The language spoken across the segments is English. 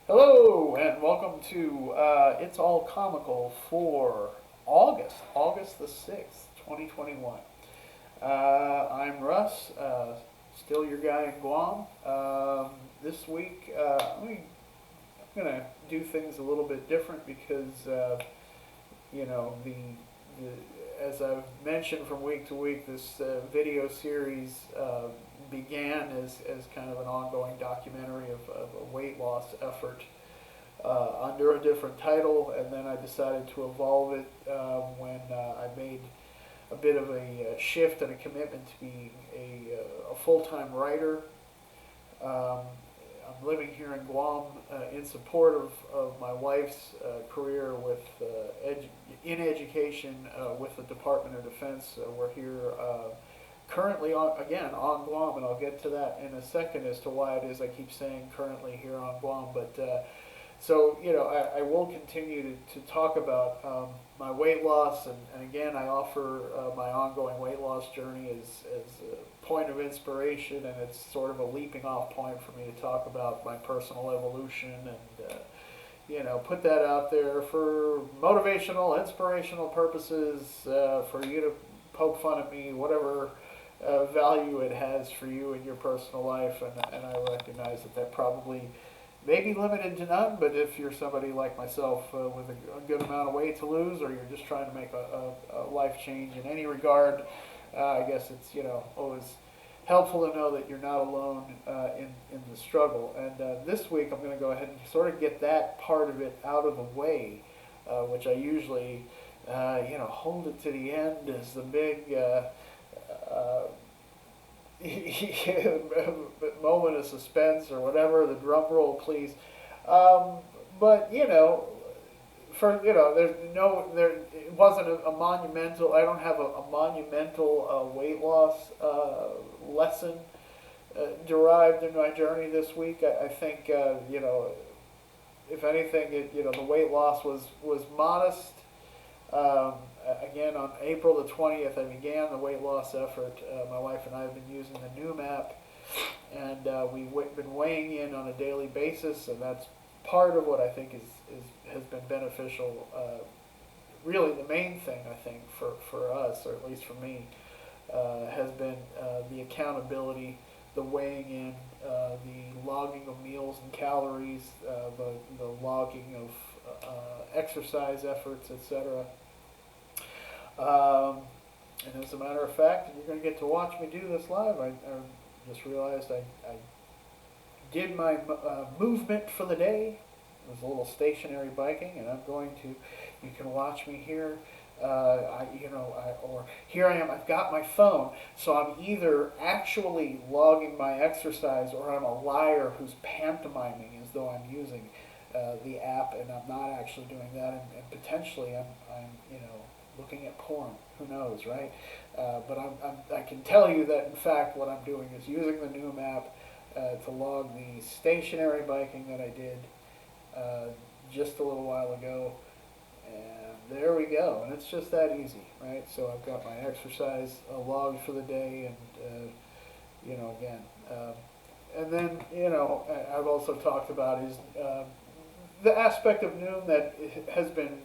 Hello and welcome to It's All Comical for August the 6th, 2021. I'm Russ, still your guy in Guam. This week I'm going to do things a little bit different because, you know, as I've mentioned from week to week, this video series began as kind of an ongoing documentary of a weight loss effort under a different title, and then I decided to evolve it when I made a bit of a shift and a commitment to being a full-time writer. Um, I'm living here in Guam in support of my wife's career in education with the Department of Defense. We're here currently on Guam, and I'll get to that in a second as to why it is I keep saying currently here on Guam. But so, I will continue to talk about my weight loss, and again, I offer my ongoing weight loss journey as a point of inspiration, and it's sort of a leaping off point for me to talk about my personal evolution and, put that out there for motivational, inspirational purposes, for you to poke fun at me, whatever value it has for you in your personal life, and I recognize that probably maybe limited to none, but if you're somebody like myself with a good amount of weight to lose, or you're just trying to make a life change in any regard, I guess it's always helpful to know that you're not alone in the struggle. And this week I'm going to go ahead and sort of get that part of it out of the way, which I usually hold it to the end as the big uh, moment of suspense or whatever. The drum roll, please. But there it wasn't a monumental. I don't have a monumental weight loss lesson derived in my journey this week. I think if anything, the weight loss was modest. Again, on April the 20th, I began the weight loss effort. My wife and I have been using the Noom app, and we've been weighing in on a daily basis, and that's part of what I think has been beneficial. Really, the main thing I think for us, or at least for me, has been the accountability, the weighing in, the logging of meals and calories, the logging of exercise efforts, etc. And as a matter of fact, you're going to get to watch me do this live. I just realized I did my movement for the day. It was a little stationary biking, and I'm going to. You can watch me here. Or here I am. I've got my phone, so I'm either actually logging my exercise, or I'm a liar who's pantomiming as though I'm using the app, and I'm not actually doing that. And potentially, I'm looking at porn. Who knows, right? But I can tell you that in fact, what I'm doing is using the Noom app to log the stationary biking that I did just a little while ago, and there we go. And it's just that easy, right? So I've got my exercise logged for the day, and again, and then I've also talked about is the aspect of Noom that has been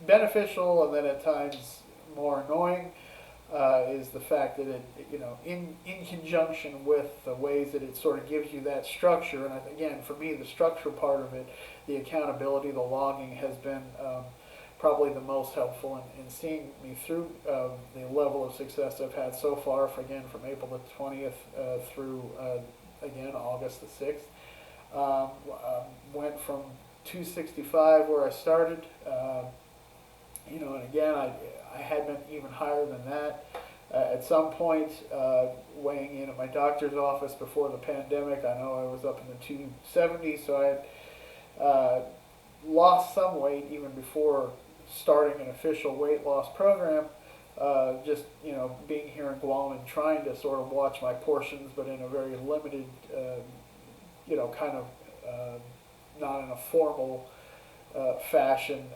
beneficial, and then at times more annoying, is the fact that it, in conjunction with the ways that it sort of gives you that structure. And again, for me, the structure part of it, the accountability, the logging, has been probably the most helpful in seeing me through the level of success I've had so far. From April the 20th through again August the 6th. Went from 265 where I started. And again, I had been even higher than that. At some point, weighing in at my doctor's office before the pandemic, I know I was up in the 270s, so I had lost some weight even before starting an official weight loss program. Just being here in Guam and trying to sort of watch my portions, but in a very limited, kind of not in a formal fashion.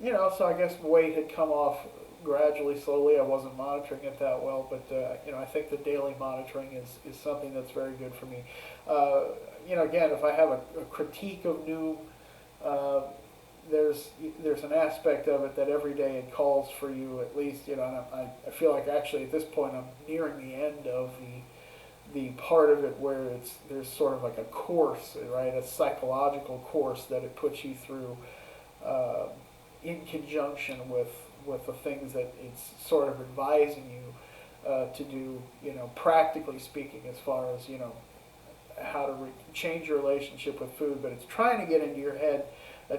So I guess weight had come off gradually, slowly. I wasn't monitoring it that well, but I think the daily monitoring is something that's very good for me. Uh, Again, if I have a critique of Noom, uh, there's an aspect of it that every day it calls for you at least. And I feel like actually at this point I'm nearing the end of the part of it where there's sort of like a course, right, a psychological course that it puts you through. Uh, in conjunction with the things that it's sort of advising you to do, practically speaking, as far as how to change your relationship with food. But it's trying to get into your head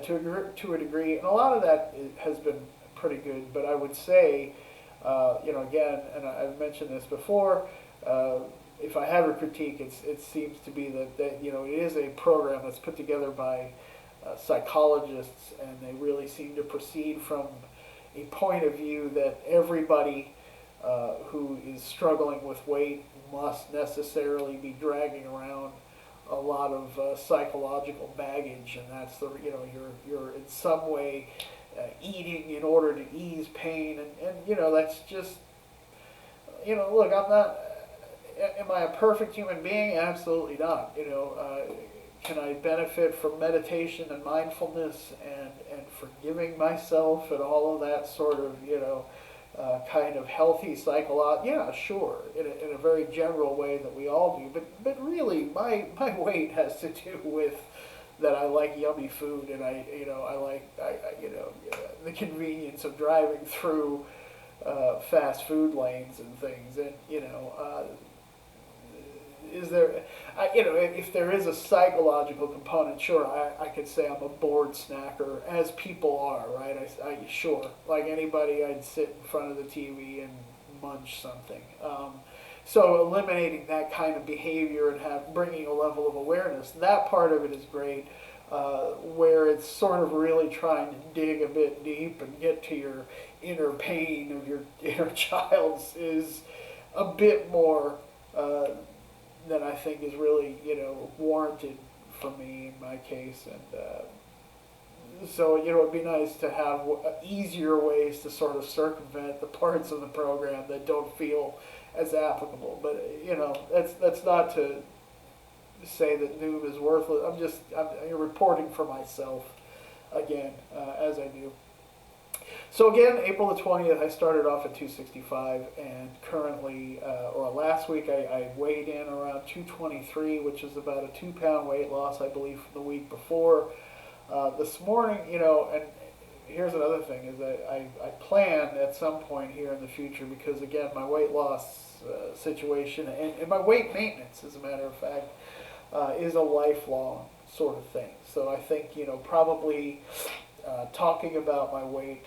to a degree, and a lot of that has been pretty good. But I would say, again, and I've mentioned this before. If I have a critique, it seems to be that it is a program that's put together by psychologists, and they really seem to proceed from a point of view that everybody who is struggling with weight must necessarily be dragging around a lot of psychological baggage, and that's you're in some way eating in order to ease pain, and that's just look, I'm not. Am I a perfect human being? Absolutely not. Can I benefit from meditation and mindfulness and forgiving myself and all of that sort of, kind of healthy psychology? Yeah, sure, in a very general way that we all do. But really, my weight has to do with that I like yummy food, and I like the convenience of driving through fast food lanes and things, and is there, if there is a psychological component, sure, I could say I'm a bored snacker, as people are, right? Sure, like anybody, I'd sit in front of the TV and munch something. So eliminating that kind of behavior and bringing a level of awareness, that part of it is great. Where it's sort of really trying to dig a bit deep and get to your inner pain of your inner child's is a bit more. That I think is really, warranted for me in my case. And so, it'd be nice to have easier ways to sort of circumvent the parts of the program that don't feel as applicable. But, that's not to say that Noom is worthless. I'm reporting for myself again, as I do. So again, April the 20th, I started off at 265, and currently, or last week, I weighed in around 223, which is about a 2-pound weight loss, I believe, from the week before. This morning, and here's another thing, is that I plan at some point here in the future, because again, my weight loss situation, and my weight maintenance, as a matter of fact, is a lifelong sort of thing. So I think, probably... talking about my weight,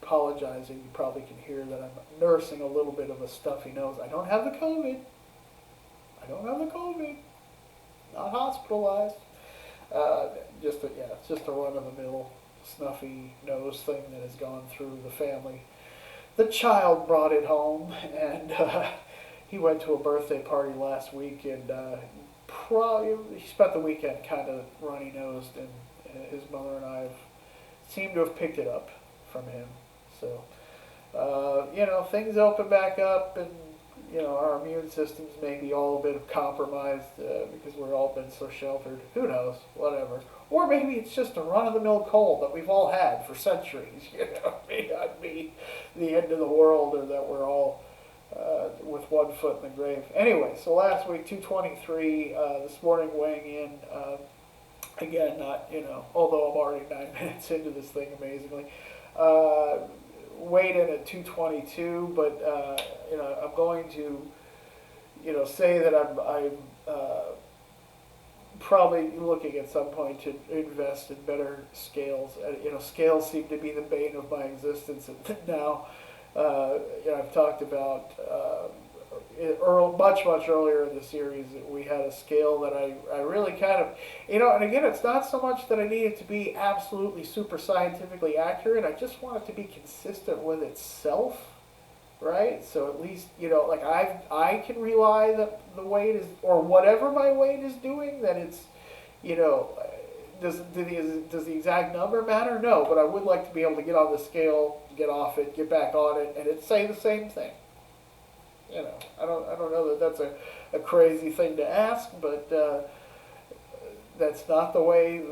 apologizing, you probably can hear that I'm nursing a little bit of a stuffy nose. I don't have the COVID. Not hospitalized. It's just a run-of-the-mill snuffy nose thing that has gone through the family. The child brought it home, and he went to a birthday party last week, and he spent the weekend kind of runny-nosed, and his mother and I seem to have picked it up from him. So, things open back up, and, our immune systems may be all a bit compromised because we've all been so sheltered. Who knows? Whatever. Or maybe it's just a run-of-the-mill cold that we've all had for centuries. It may not be the end of the world, or that we're all with one foot in the grave. Anyway, so last week, 223, this morning weighing in. Again, not, although I'm already 9 minutes into this thing, amazingly. Weighed in at 222, but, I'm going to, say that I'm probably looking at some point to invest in better scales. Scales seem to be the bane of my existence, and now, I've talked about, much earlier in the series, we had a scale that I really kind of, and again, it's not so much that I need it to be absolutely super scientifically accurate. I just want it to be consistent with itself, right? So at least, like I can rely that the weight is, or whatever my weight is doing, that it's, does the exact number matter? No, but I would like to be able to get on the scale, get off it, get back on it, and it say the same thing. You know, I don't know that that's a crazy thing to ask, but that's not the way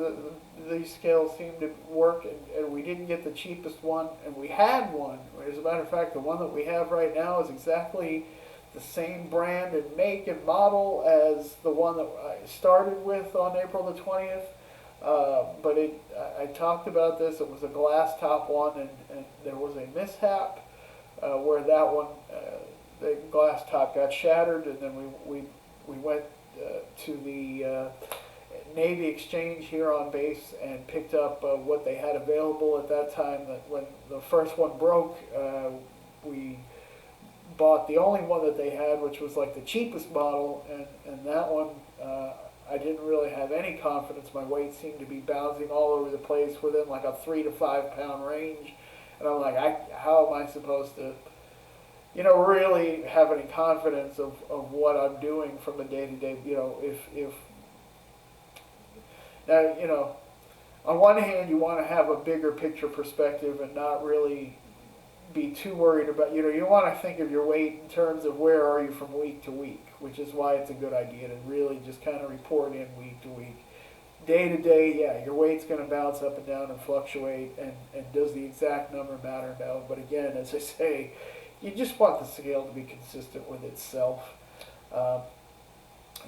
these scales seem to work. And we didn't get the cheapest one, and we had one. As a matter of fact, the one that we have right now is exactly the same brand and make and model as the one that I started with on April the 20th. But I talked about this. It was a glass top one, and there was a mishap where that one, the glass top got shattered, and then we went to the Navy Exchange here on base and picked up what they had available at that time. That when the first one broke, we bought the only one that they had, which was like the cheapest model, and that one I didn't really have any confidence. My weight seemed to be bouncing all over the place within like a 3 to 5 pound range, and I'm like, how am I supposed to, you know, really have any confidence of what I'm doing from a day to day, you know, if now, you know, on one hand you want to have a bigger picture perspective and not really be too worried about, you know, you want to think of your weight in terms of where are you from week to week, which is why it's a good idea to really just kind of report in week to week. Day to day, yeah, your weight's going to bounce up and down and fluctuate, and does the exact number matter? No, but again, as I say, you just want the scale to be consistent with itself.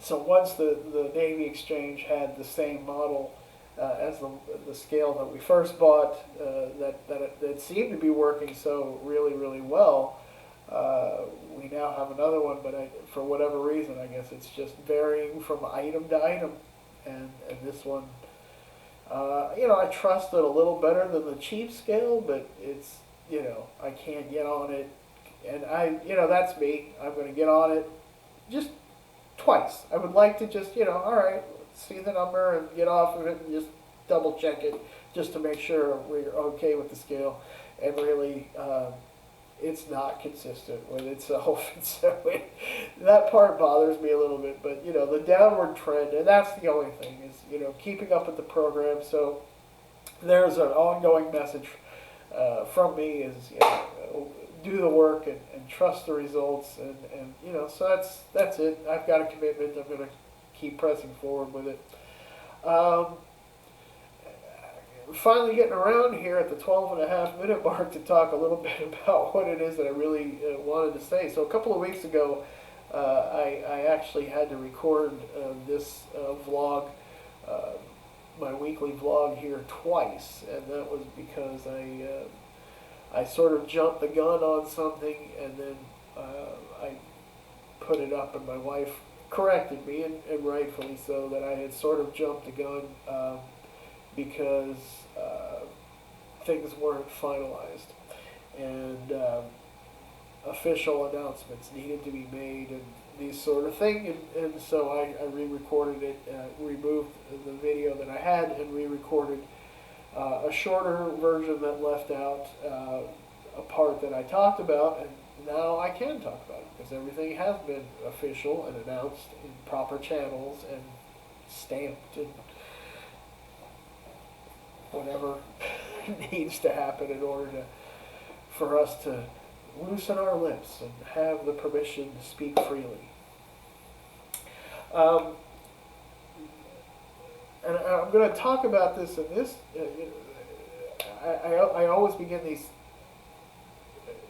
So once the Navy Exchange had the same model as the scale that we first bought, that seemed to be working so really well. We now have another one, but for whatever reason, I guess it's just varying from item to item, and this one, you know, I trust it a little better than the cheap scale, but it's, you know, I can't get on it, and you know, that's me. I'm going to get on it just twice. I would like to just, you know, all right, see the number and get off of it and just double check it just to make sure we're okay with the scale, and really it's not consistent with itself. And so that part bothers me a little bit, but you know, the downward trend, and that's the only thing, is, you know, keeping up with the program. So there's an ongoing message from me, is, you know, do the work and trust the results, and you know, so that's it. I've got a commitment. I'm going to keep pressing forward with it. Finally getting around here at the 12.5 minute mark to talk a little bit about what it is that I really wanted to say. So a couple of weeks ago, I actually had to record this vlog, my weekly vlog here, twice, and that was because I sort of jumped the gun on something, and then I put it up, and my wife corrected me, and rightfully so, that I had sort of jumped the gun because things weren't finalized, and official announcements needed to be made, and these sort of thing, and so I re-recorded it, removed the video that I had, and re-recorded a shorter version that left out a part that I talked about, and now I can talk about it because everything has been official and announced in proper channels and stamped and whatever needs to happen in order for us to loosen our lips and have the permission to speak freely. And I'm going to talk about this in this. I always begin these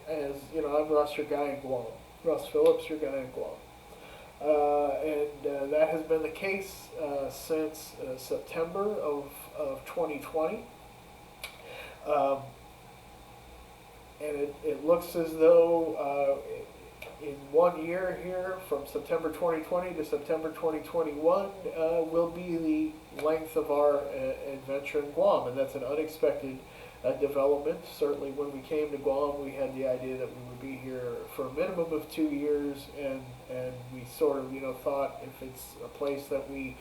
as, you know, I'm Russ, your guy in Guam. Russ Phillips, your guy in Guam. And that has been the case since September of 2020. And it looks as though in 1 year here, from September 2020 to September 2021, will be the length of our adventure in Guam, and that's an unexpected development. Certainly when we came to Guam, we had the idea that we would be here for a minimum of 2 years, and we sort of, you know, thought if it's a place that we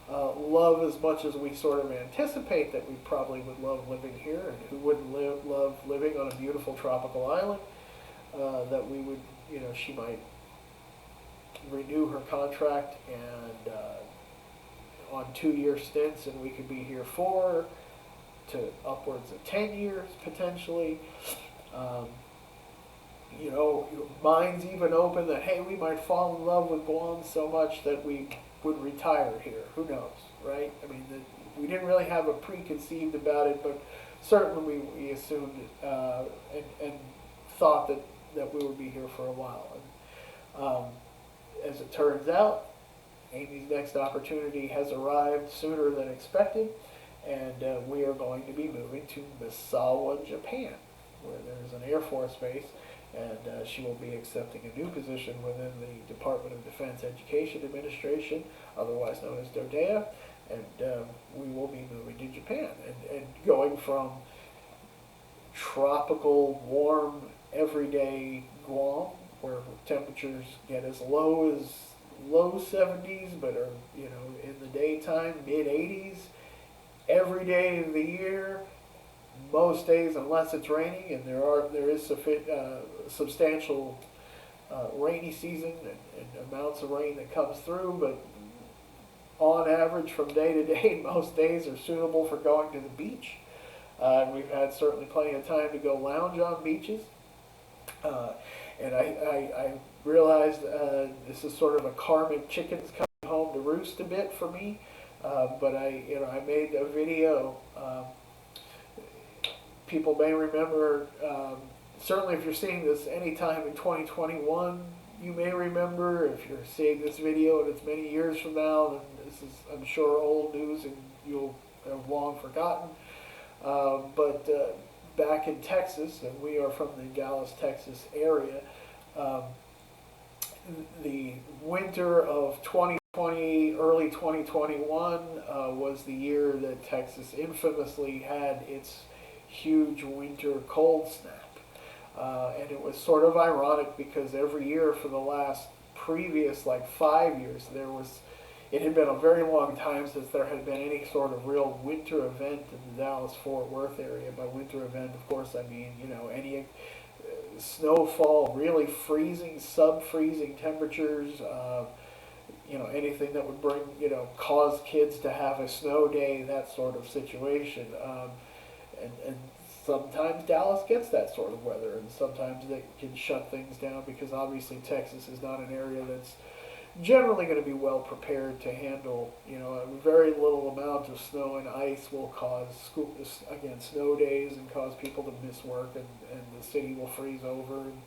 love as much as we sort of anticipate that we probably would love living here, and who wouldn't love living on a beautiful tropical island, that we would, you know, she might renew her contract and on 2-year stints, and we could be here 4 to upwards of 10 years potentially. Um, minds even open that, hey, we might fall in love with Guam so much that we would retire here. Who knows, right? I mean, we didn't really have a preconceived about it, but certainly we assumed and thought that we would be here for a while. And as it turns out, Amy's next opportunity has arrived sooner than expected, and we are going to be moving to Misawa, Japan, where there's an Air Force base, and she will be accepting a new position within the Department of Defense Education Administration, otherwise known as DODEA, and we will be moving to Japan, and going from tropical, warm, everyday Guam, where temperatures get as low 70s, but are, in the daytime, mid 80s, every day of the year, most days unless it's raining, and there is substantial rainy season and amounts of rain that comes through, but on average from day to day, most days are suitable for going to the beach. We've had certainly plenty of time to go lounge on beaches. And I realized this is sort of a karmic chickens coming home to roost a bit for me. But I made a video. People may remember, certainly if you're seeing this anytime in 2021, you may remember. If you're seeing this video and it's many years from now, then this is, I'm sure, old news and you'll have long forgotten. But back in Texas, and we are from the Dallas, Texas area, the winter of 2020, early 2021 was the year that Texas infamously had its huge winter cold snap. And it was sort of ironic because every year for the last previous 5 years, it had been a very long time since there had been any sort of real winter event in the Dallas-Fort Worth area. By winter event, of course, I mean, any snowfall, really freezing, sub-freezing temperatures, anything that would bring, cause kids to have a snow day, that sort of situation. And sometimes Dallas gets that sort of weather, and sometimes they can shut things down because obviously Texas is not an area that's generally going to be well prepared to handle, a very little amount of snow and ice will cause, snow days and cause people to miss work, and the city will freeze over, and,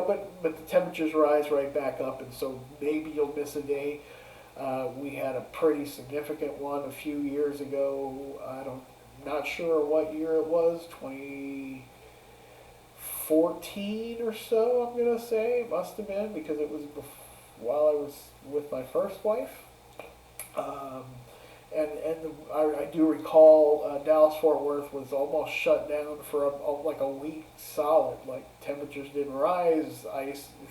but the temperatures rise right back up, and so maybe you'll miss a day. We had a pretty significant one a few years ago. Not sure what year it was, 2014 or so, I'm going to say. It must have been, because it was while I was with my first wife. I do recall Dallas-Fort Worth was almost shut down for a week solid. Temperatures didn't rise,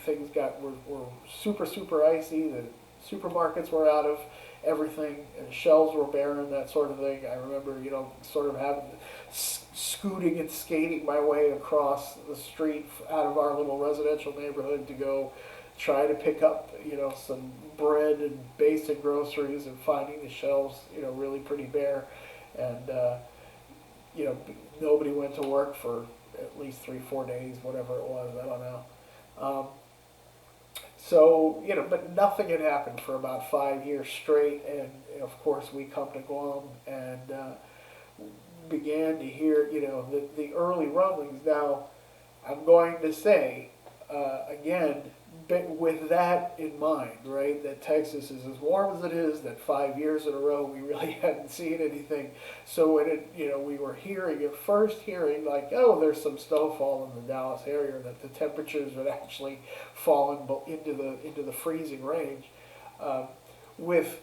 things were super, super icy. The supermarkets were out of everything, and shelves were barren, that sort of thing. I remember, sort of having scooting and skating my way across the street out of our little residential neighborhood to go try to pick up, some bread and basic groceries, and finding the shelves, really pretty bare. And, nobody went to work for at least 3-4 days, whatever it was, I don't know. So, but nothing had happened for about 5 years straight, and of course we come to Guam and began to hear, the early rumblings. Now, I'm going to say, again, with that in mind, right, that Texas is as warm as it is, that 5 years in a row we really hadn't seen anything. So when we were first hearing oh, there's some snowfall in the Dallas area, that the temperatures had actually fallen into the freezing range, with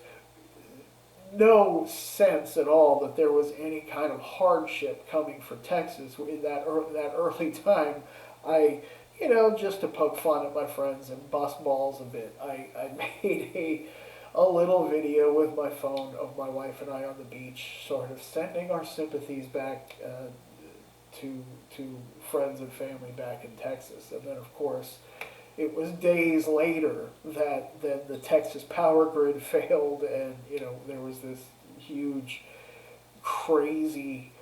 no sense at all that there was any kind of hardship coming for Texas in that early time. Just to poke fun at my friends and bust balls a bit, I made a little video with my phone of my wife and I on the beach, sort of sending our sympathies back to friends and family back in Texas. And then, of course, it was days later that then the Texas power grid failed, and there was this huge, crazy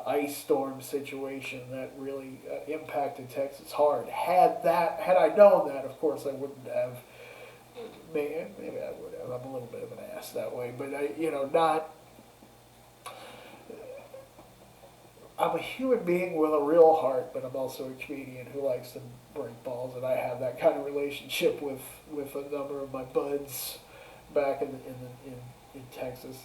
ice storm situation that really impacted Texas hard. Had I known that, of course, I wouldn't have. Maybe I would have. I'm a little bit of an ass that way, but not. I'm a human being with a real heart, but I'm also a comedian who likes to break balls, and I have that kind of relationship with a number of my buds back in Texas.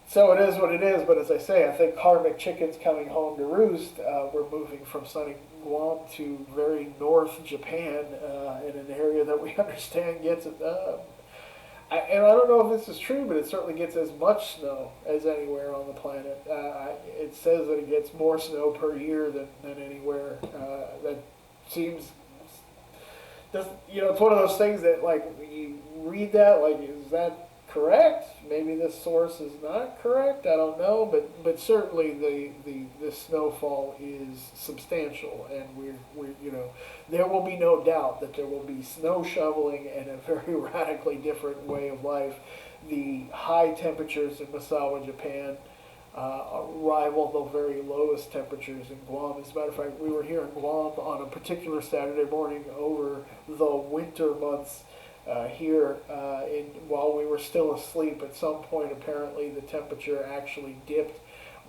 So it is what it is, but as I say, I think karmic chicken's coming home to roost. We're moving from sunny Guam to very north Japan, in an area that we understand gets it. And I don't know if this is true, but it certainly gets as much snow as anywhere on the planet. It says that it gets more snow per year than anywhere. That seems, it's one of those things that, like, when you read that, like, is that correct? Maybe this source is not correct. I don't know, but certainly the snowfall is substantial, and we're there will be no doubt that there will be snow shoveling and a very radically different way of life. The high temperatures in Misawa, Japan, rival the very lowest temperatures in Guam. As a matter of fact, we were here in Guam on a particular Saturday morning over the winter months. While we were still asleep, at some point apparently the temperature actually dipped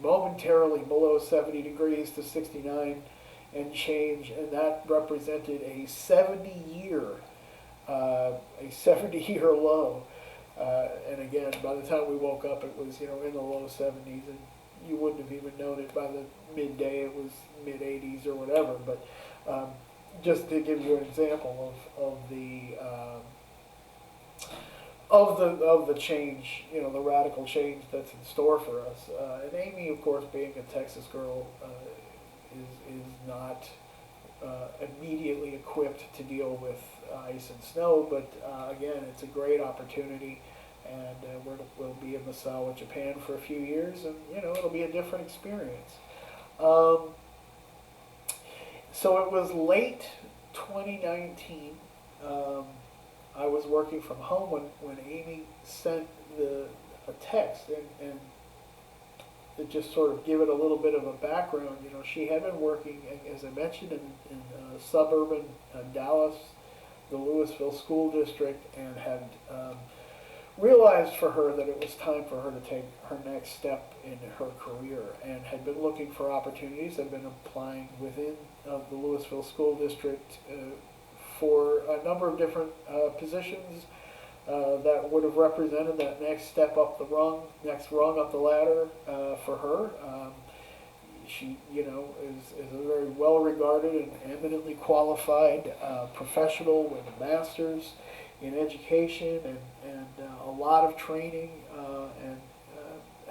momentarily below 70 degrees to 69 and change, and that represented a 70-year low. And again, by the time we woke up, it was in the low 70s, and you wouldn't have even known it by the midday. It was mid 80s or whatever. But just to give you an example of the change, the radical change that's in store for us. And Amy, of course, being a Texas girl, is not immediately equipped to deal with ice and snow. But again, it's a great opportunity, and we'll be in Misawa, Japan for a few years, and it'll be a different experience. So it was late 2019. I was working from home when Amy sent a text, and to just sort of give it a little bit of a background. She had been working, as I mentioned, in suburban Dallas, the Louisville School District, and had realized for her that it was time for her to take her next step in her career, and had been looking for opportunities, had been applying within the Louisville School District for a number of different positions that would have represented that next step up the rung, next rung up the ladder for her. She, is a very well-regarded and eminently qualified professional with a master's in education and a lot of training, and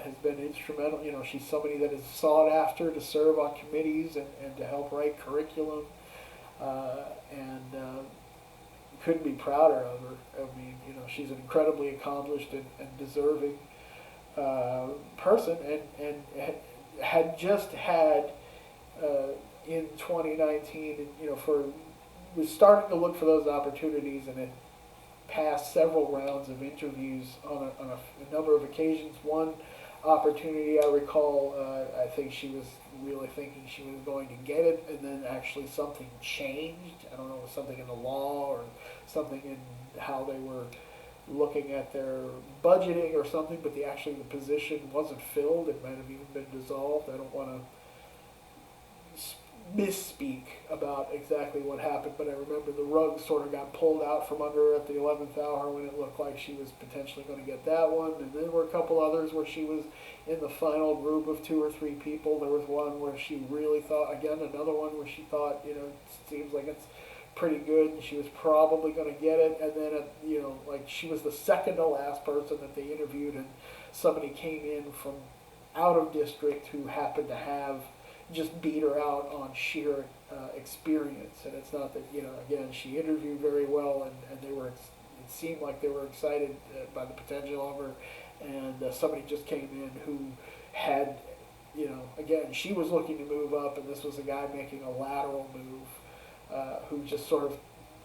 has been instrumental. She's somebody that is sought after to serve on committees and to help write curriculum. And couldn't be prouder of her. I mean, she's an incredibly accomplished and deserving person, and had just had in 2019, was starting to look for those opportunities, and had passed several rounds of interviews on a number of occasions. One opportunity I recall, I think she was really thinking she was going to get it, and then actually something changed. I don't know, something in the law or something in how they were looking at their budgeting or something, but the position wasn't filled. It might have even been dissolved. I don't want to misspeak about exactly what happened, but I remember the rug sort of got pulled out from under her at the 11th hour when it looked like she was potentially going to get that one. And then there were a couple others where she was in the final group of 2 or 3 people. There was one where she really thought, again, another one where she thought, it seems like it's pretty good, and she was probably going to get it. And then, like, she was the second to last person that they interviewed, and somebody came in from out of district who happened to have just beat her out on sheer experience. And it's not that, again, she interviewed very well, and it seemed like they were excited by the potential of her, and somebody just came in who had again, she was looking to move up, and this was a guy making a lateral move, who just sort of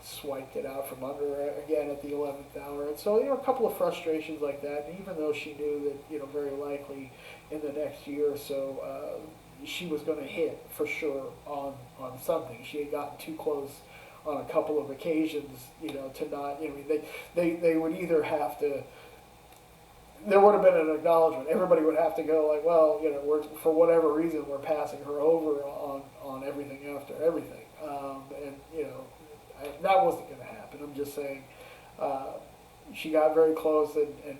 swiped it out from under her again at the 11th hour. And so, a couple of frustrations like that. And even though she knew that, very likely in the next year or so, she was going to hit for sure on something. She had gotten too close on a couple of occasions, to not, they would either have to, there would have been an acknowledgement. Everybody would have to go like, well, we're, for whatever reason, we're passing her over on everything after everything. That wasn't going to happen. I'm just saying, she got very close and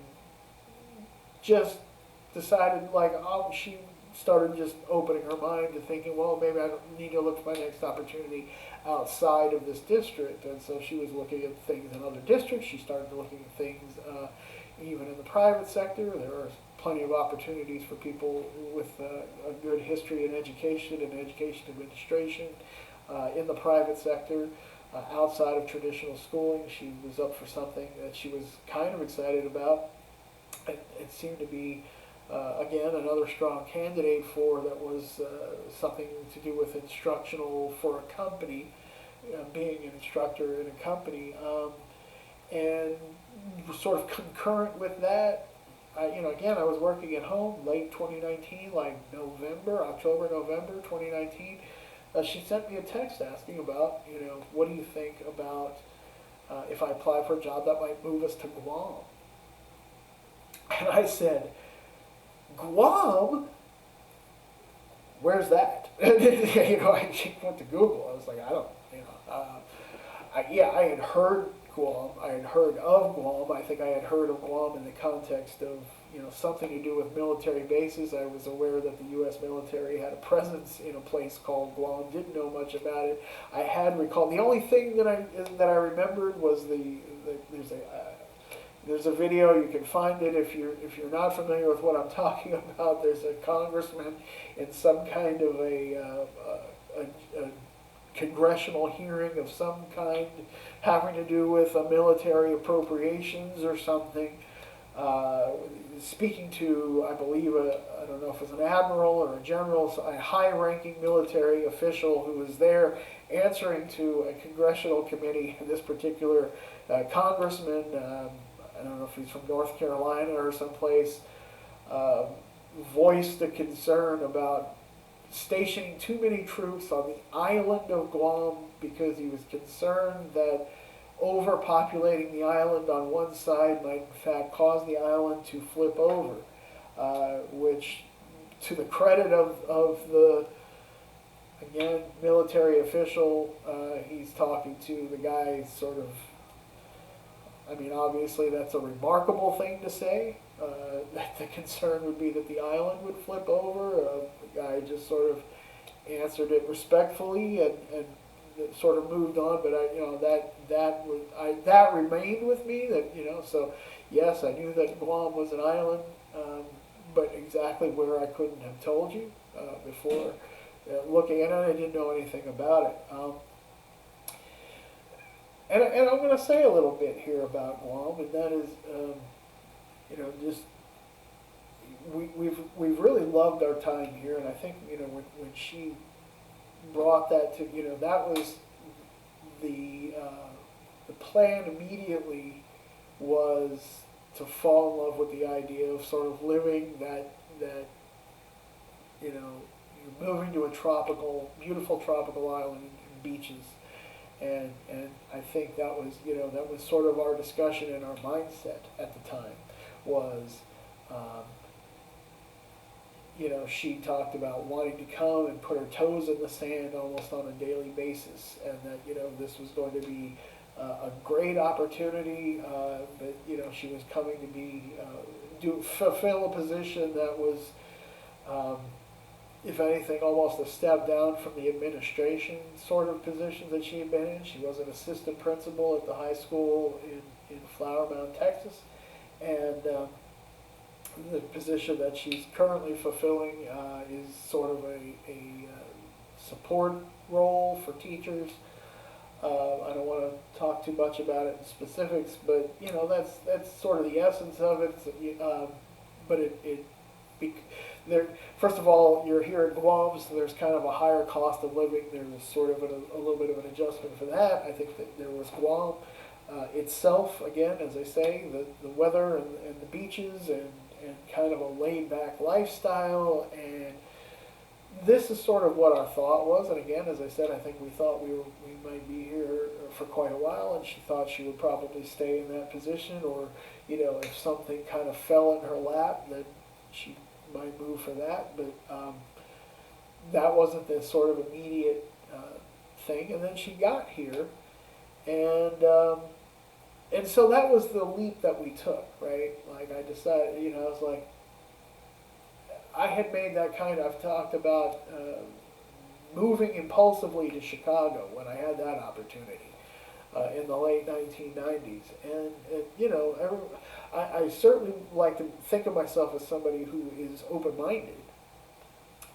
just decided, like, she started just opening her mind to thinking, well, maybe I don't need to look for my next opportunity outside of this district. And so she was looking at things in other districts. She started looking at things even in the private sector. There are plenty of opportunities for people with a good history in education and education administration in the private sector. Outside of traditional schooling, she was up for something that she was kind of excited about. It seemed to be, again, another strong candidate for that was something to do with instructional for a company, being an instructor in a company. And sort of concurrent with that, again, I was working at home late 2019, like October, November 2019. She sent me a text asking about, what do you think about if I apply for a job that might move us to Guam? And I said, Guam? Where's that? I went to Google. I was like, I don't, I had heard Guam. I had heard of Guam. I think I had heard of Guam in the context of, something to do with military bases. I was aware that the U.S. military had a presence in a place called Guam. Didn't know much about it. I had recalled, the only thing that I remembered was there's a video. You can find it if you're not familiar with what I'm talking about. There's a congressman in some kind of a congressional hearing of some kind having to do with military appropriations or something, speaking to, I believe, I don't know if it was an admiral or a general, a high-ranking military official who was there answering to a congressional committee. This particular congressman, I don't know if he's from North Carolina or someplace, voiced a concern about stationing too many troops on the island of Guam because he was concerned that overpopulating the island on one side might in fact cause the island to flip over, which, to the credit of the, again, military official, he's talking to the guy sort of, obviously that's a remarkable thing to say, that the concern would be that the island would flip over. The guy just sort of answered it respectfully and sort of moved on, but that remained with me. So yes, I knew that Guam was an island, but exactly where I couldn't have told you before looking at it. I didn't know anything about it. And I'm going to say a little bit here about Guam, and that is, just we've really loved our time here, and I think when she brought that to, that was the plan immediately, was to fall in love with the idea of sort of living that you're moving to a beautiful tropical island and beaches. And I think that was sort of our discussion and our mindset at the time was, she talked about wanting to come and put her toes in the sand almost on a daily basis, and that, this was going to be a great opportunity, but, she was coming to be, fulfill a position that was, if anything, almost a step down from the administration sort of position that she had been in. She was an assistant principal at the high school in Flower Mound, Texas, and the position that she's currently fulfilling is sort of a support role for teachers. I don't want to talk too much about it in specifics, but that's sort of the essence of it. But it there, first of all, you're here in Guam, so there's kind of a higher cost of living. There's sort of a little bit of an adjustment for that. I think that there was Guam itself, again, as I say, the weather and the beaches and kind of a laid back lifestyle. And this is sort of what our thought was. And again, as I said, I think we thought we might be here for quite a while, and she thought she would probably stay in that position, or if something kind of fell in her lap, then she might move for that. But that wasn't the sort of immediate thing. And then she got here, and so that was the leap that we took, right? Like I decided, I was like, I had made that I've talked about moving impulsively to Chicago when I had that opportunity in the late 1990s. I certainly like to think of myself as somebody who is open-minded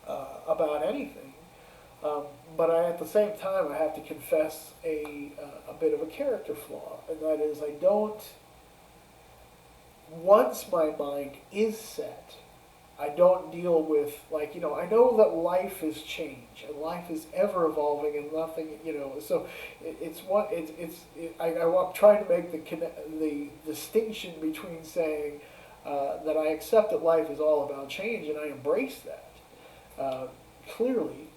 about anything. But at the same time, I have to confess a bit of a character flaw, and that is once my mind is set, I don't deal with, I know that life is change, and life is ever evolving, and nothing, so I'm trying to make the distinction between saying that I accept that life is all about change, and I embrace that, clearly,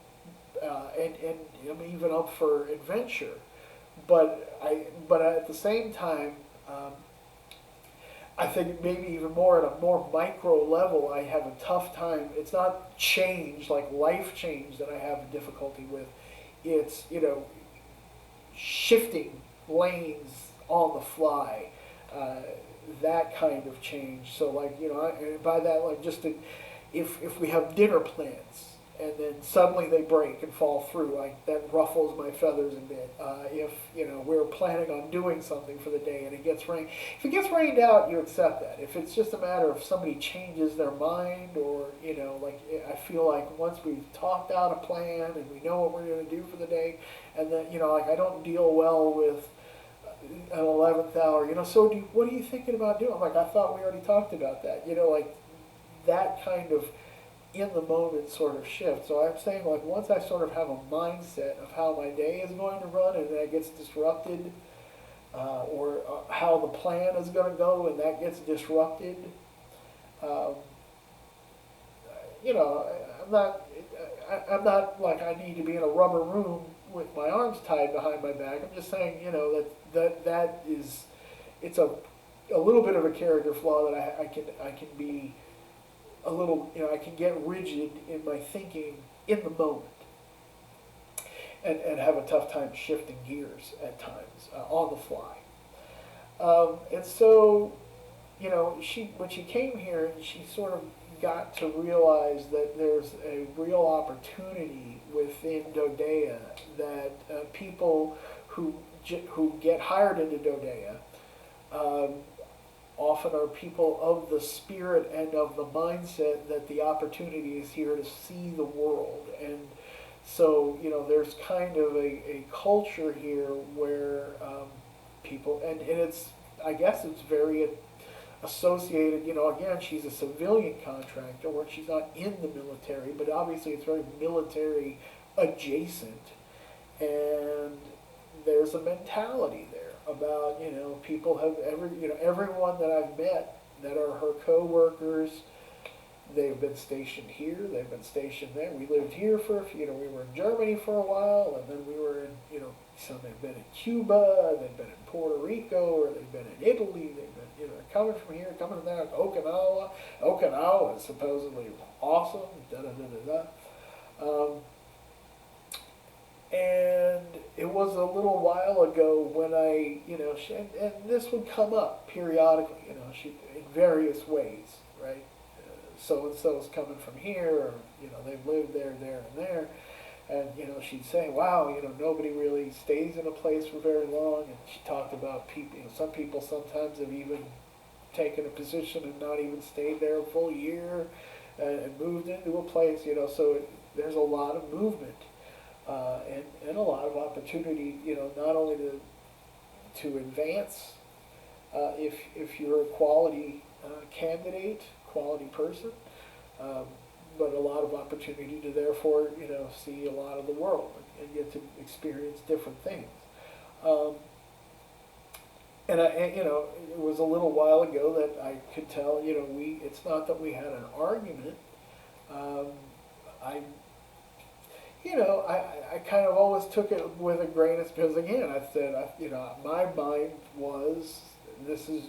and I'm even up for adventure, but at the same time, I think maybe even more at a more micro level, I have a tough time. It's not change, like life change, that I have difficulty with. It's, shifting lanes on the fly, that kind of change. So by that, if we have dinner plans, and then suddenly they break and fall through, that ruffles my feathers a bit. If we're planning on doing something for the day and it gets rained, if it gets rained out, you accept that. If it's just a matter of somebody changes their mind, or I feel like once we've talked out a plan and we know what we're going to do for the day, and then I don't deal well with an 11th hour. So what are you thinking about doing? I'm like, I thought we already talked about that. That kind of in the moment sort of shift. So I'm saying, once I sort of have a mindset of how my day is going to run, and that gets disrupted, or how the plan is going to go and that gets disrupted, I'm not like I need to be in a rubber room with my arms tied behind my back. I'm just saying, that is, it's a little bit of a character flaw that I can be a little, I can get rigid in my thinking in the moment, and have a tough time shifting gears at times on the fly. And so, when she came here, she sort of got to realize that there's a real opportunity within Dodea, that people who get hired into Dodea often are people of the spirit and of the mindset that the opportunity is here to see the world. And so, there's kind of a culture here where people, and it's, I guess it's very associated, again, she's a civilian contractor, where she's not in the military, but obviously it's very military adjacent. And there's a mentality there about, people have everyone that I've met that are her co-workers, they've been stationed here, they've been stationed there. We lived here for, we were in Germany for a while, and then we were in, some have been in Cuba, they've been in Puerto Rico, or they've been in Italy, they've been, coming from here, coming from there, Okinawa. Okinawa is supposedly awesome, and it was a little while ago when I, and this would come up periodically, in various ways, right? So-and-so's coming from here, or, they've lived there, there, and there. And, she'd say, wow, nobody really stays in a place for very long. And she talked about people, some people sometimes have even taken a position and not even stayed there a full year, and moved into a place, so there's a lot of movement. And a lot of opportunity, not only to advance, if you're a quality candidate, quality person, um, but a lot of opportunity to therefore, see a lot of the world and get to experience different things. Um, it was a little while ago that I could tell, it's not that we had an argument. Um, I, I kind of always took it with a grain of, because again, I said, my mind was, this is,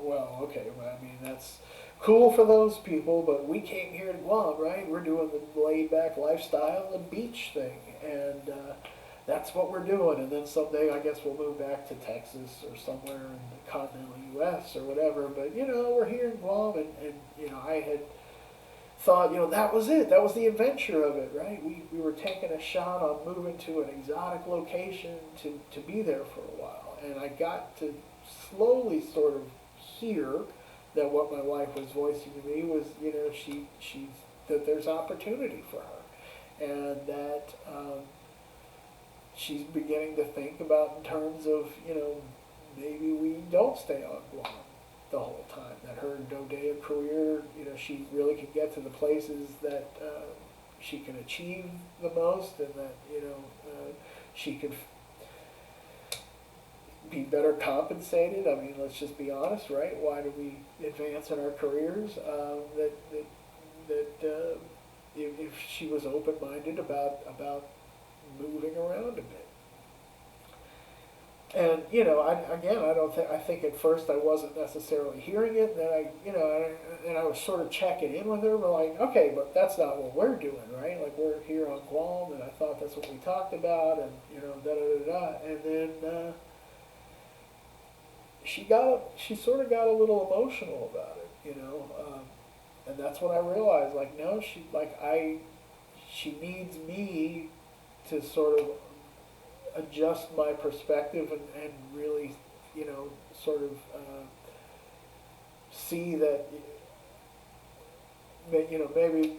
well, okay, well, I mean, that's cool for those people, but we came here to Guam, right? We're doing the laid back lifestyle and beach thing, and that's what we're doing. And then someday, I guess we'll move back to Texas or somewhere in the continental U.S. or whatever. But we're here in Guam, and I had thought, that was it. That was the adventure of it, right? We were taking a shot on moving to an exotic location to be there for a while. And I got to slowly sort of hear that what my wife was voicing to me was, she's that there's opportunity for her. And that she's beginning to think about in terms of, maybe we don't stay on Guam the whole time. That her Dodea career, she really can get to the places that she can achieve the most, and that she could be better compensated. I mean, let's just be honest, right? Why do we advance in our careers? If she was open-minded about moving around a bit. And I think at first I wasn't necessarily hearing it. And then I was sort of checking in with her, but like, okay, but that's not what we're doing, right? Like we're here on Guam, and I thought that's what we talked about, and da da da da. And then she sort of got a little emotional about it, and that's when I realized, like, no, she needs me to sort of adjust my perspective and really, sort of see that, maybe,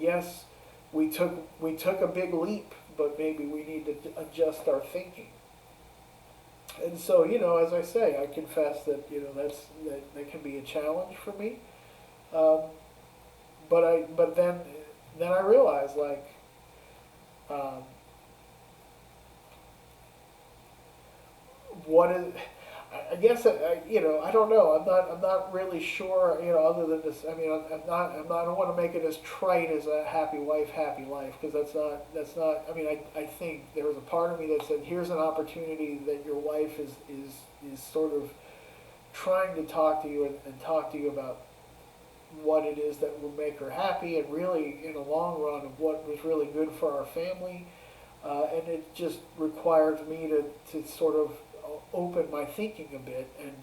yes, we took a big leap, but maybe we need to adjust our thinking. And so, as I say, I confess that, that can be a challenge for me. But then I realized, like, what is, I guess, I don't know. I'm not really sure, other than this. I mean, I don't want to make it as trite as a happy wife, happy life, because that's not, I mean, I think there was a part of me that said, here's an opportunity that your wife is sort of trying to talk to you and talk to you about what it is that will make her happy, and really, in the long run, of what was really good for our family. And it just required me to sort of open my thinking a bit, and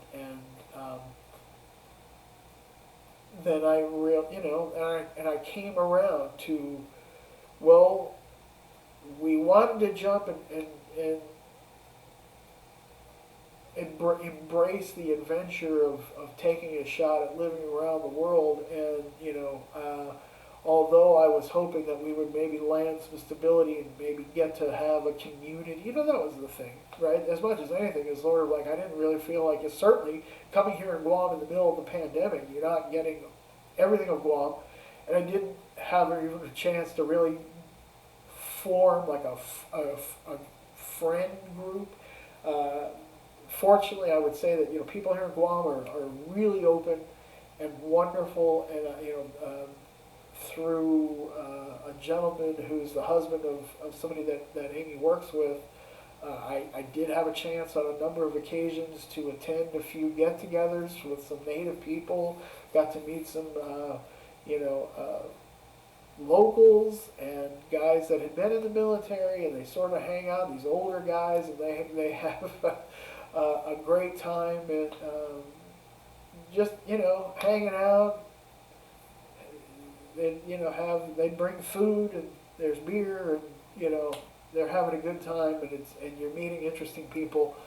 then I came around to, well, we wanted to jump and embrace the adventure of taking a shot at living around the world, and although I was hoping that we would maybe land some stability and maybe get to have a community, that was the thing, right? As much as anything, is sort of like, I didn't really feel like, it's certainly coming here in Guam in the middle of the pandemic, you're not getting everything of Guam, and I didn't have even a chance to really form like a friend group. Fortunately, I would say that people here in Guam are really open and wonderful, and through a gentleman who's the husband of somebody that Amy works with, I did have a chance on a number of occasions to attend a few get-togethers with some native people, got to meet some locals and guys that had been in the military, and they sort of hang out, these older guys, and they have a great time, and just hanging out. They bring food, and there's beer, and they're having a good time, and you're meeting interesting people.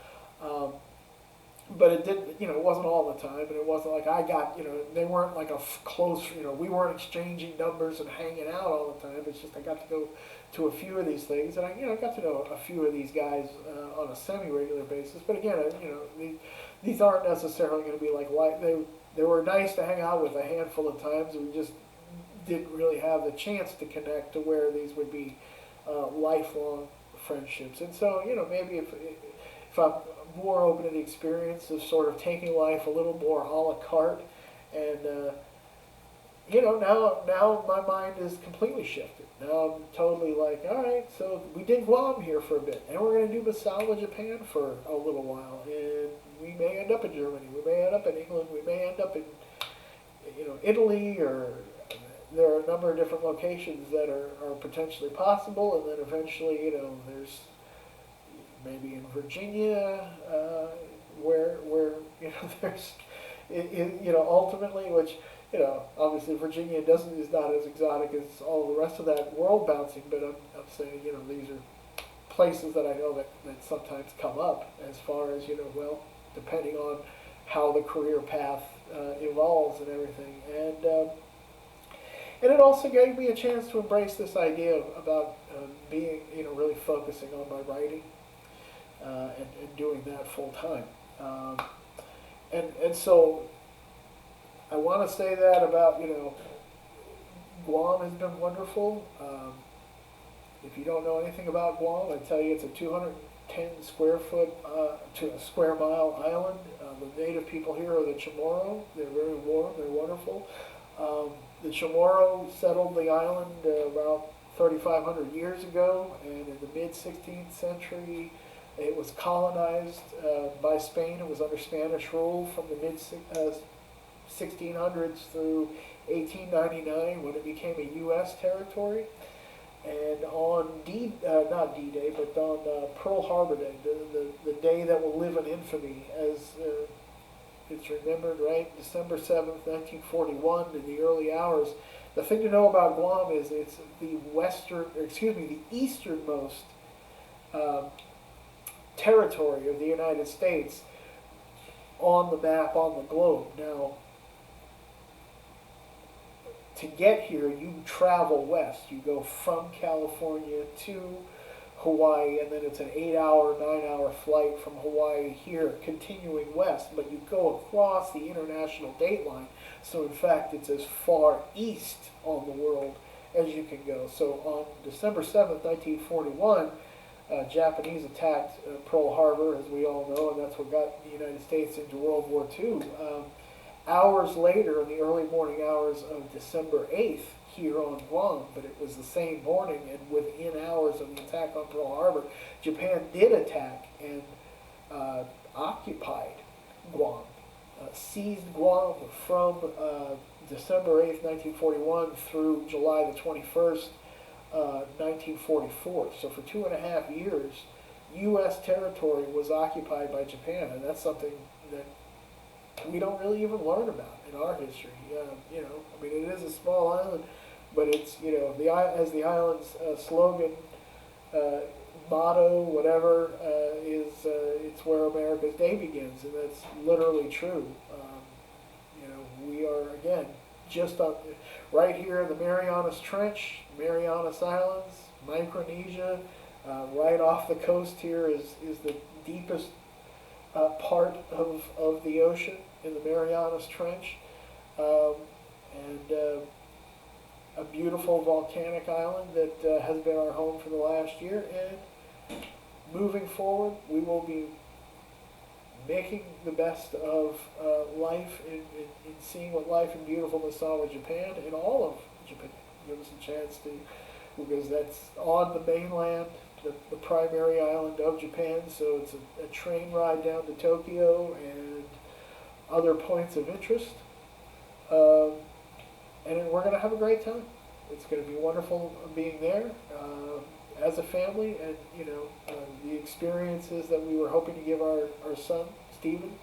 But it didn't, it wasn't all the time, and it wasn't like I got, they weren't like a close, we weren't exchanging numbers and hanging out all the time. It's just I got to go to a few of these things, and I got to know a few of these guys on a semi-regular basis. But again, these aren't necessarily going to be like they were nice to hang out with a handful of times. We just didn't really have the chance to connect to where these would be lifelong friendships. And so, maybe if I'm more open to the experience of sort of taking life a little more a la carte, and now my mind is completely shifted. Now I'm totally like, all right, so we did Guam here for a bit, and we're going to do Misawa, Japan for a little while, and we may end up in Germany, we may end up in England, we may end up in Italy, or there are a number of different locations that are potentially possible, and then eventually, there's maybe in Virginia, where there's, ultimately, which, obviously Virginia is not as exotic as all the rest of that world bouncing, but I'm saying, these are places that I know that sometimes come up as far as, depending on how the career path evolves and everything. And it also gave me a chance to embrace this idea about being, really focusing on my writing and doing that full time. And so I want to say that about, Guam has been wonderful. If you don't know anything about Guam, I tell you it's a 210 square mile island. The native people here are the Chamorro. They're very warm. They're wonderful. The Chamorro settled the island about 3,500 years ago, and in the mid-16th century, it was colonized by Spain. It was under Spanish rule from the mid-1600s through 1899, when it became a U.S. territory. And on not D-Day, but on Pearl Harbor Day, the day that will live in infamy as it's remembered, right? December 7th, 1941, in the early hours. The thing to know about Guam is it's the easternmost territory of the United States on the map on the globe. Now, to get here, you travel west. You go from California to Hawaii, and then it's an 8-hour, 9-hour flight from Hawaii here, continuing west. But you go across the international date line, so in fact it's as far east on the world as you can go. So on December 7th, 1941, Japanese attacked Pearl Harbor, as we all know, and that's what got the United States into World War II. Hours later, in the early morning hours of December 8th, here on Guam, but it was the same morning, and within hours of the attack on Pearl Harbor, Japan did attack and occupied Guam, seized Guam from December 8th, 1941 through July the 21st, 1944. So for 2.5 years, U.S. territory was occupied by Japan, and that's something that we don't really even learn about in our history. It is a small island, but it's, as the island's slogan, motto, whatever, is it's where America's day begins, and that's literally true. We are, again, just up right here in the Marianas Trench, Marianas Islands, Micronesia. Right off the coast here is the deepest part of the ocean in the Marianas Trench, and a beautiful volcanic island that has been our home for the last year. And moving forward, we will be making the best of life in seeing what life in beautiful Misawa, Japan, and all of Japan. Give us a chance to, because that's on the mainland, the primary island of Japan, so it's a train ride down to Tokyo and other points of interest. And we're going to have a great time. It's going to be wonderful being there as a family, and the experiences that we were hoping to give our son, Stephen,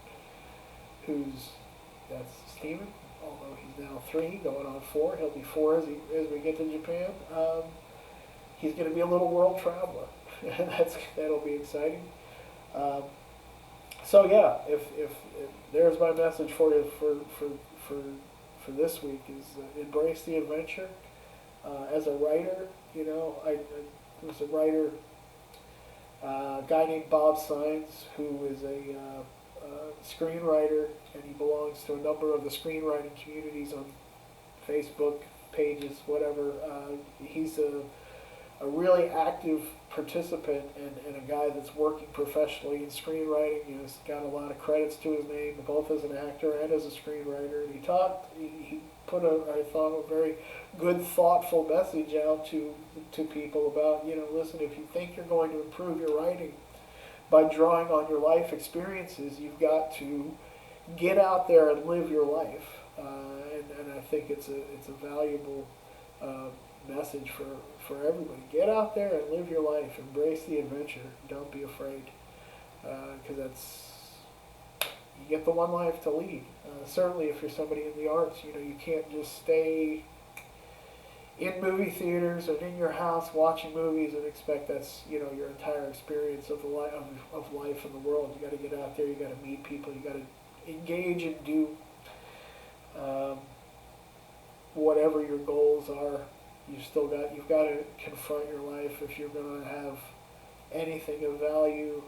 that's Stephen, although he's now 3, going on 4. He'll be 4 as we get to Japan. He's going to be a little world traveler, and that'll be exciting. So yeah, if there's my message for you for this week is embrace the adventure. As a writer, I was a writer, a guy named Bob Sines, who is a screenwriter, and he belongs to a number of the screenwriting communities on Facebook, pages, whatever. He's a really active participant and a guy that's working professionally in screenwriting. He's got a lot of credits to his name, both as an actor and as a screenwriter. And he put I thought, a very good, thoughtful message out to people about, listen, if you think you're going to improve your writing by drawing on your life experiences, you've got to get out there and live your life. And I think it's a valuable message for everybody. Get out there and live your life. Embrace the adventure. Don't be afraid, because you get the one life to lead. Certainly, if you're somebody in the arts, you can't just stay in movie theaters and in your house watching movies and expect that's your entire experience of life in the world. You got to get out there. You got to meet people. You got to engage and do whatever your goals are. You've got to confront your life if you're going to have anything of value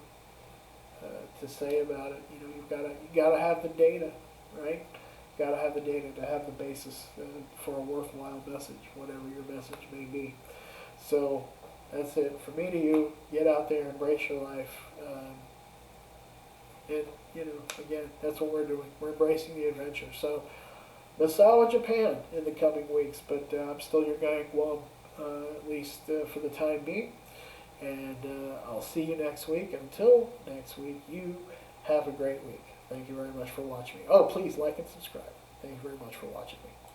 to say about it. You got to have the data, right? You got to have the data to have the basis for a worthwhile message, whatever your message may be. So that's it from me to you. Get out there, embrace your life, and again, that's what we're doing. We're embracing the adventure. So. Misawa, Japan in the coming weeks, but I'm still your guy in Guam, at least for the time being. And I'll see you next week. Until next week, you have a great week. Thank you very much for watching me. Oh, please like and subscribe. Thank you very much for watching me.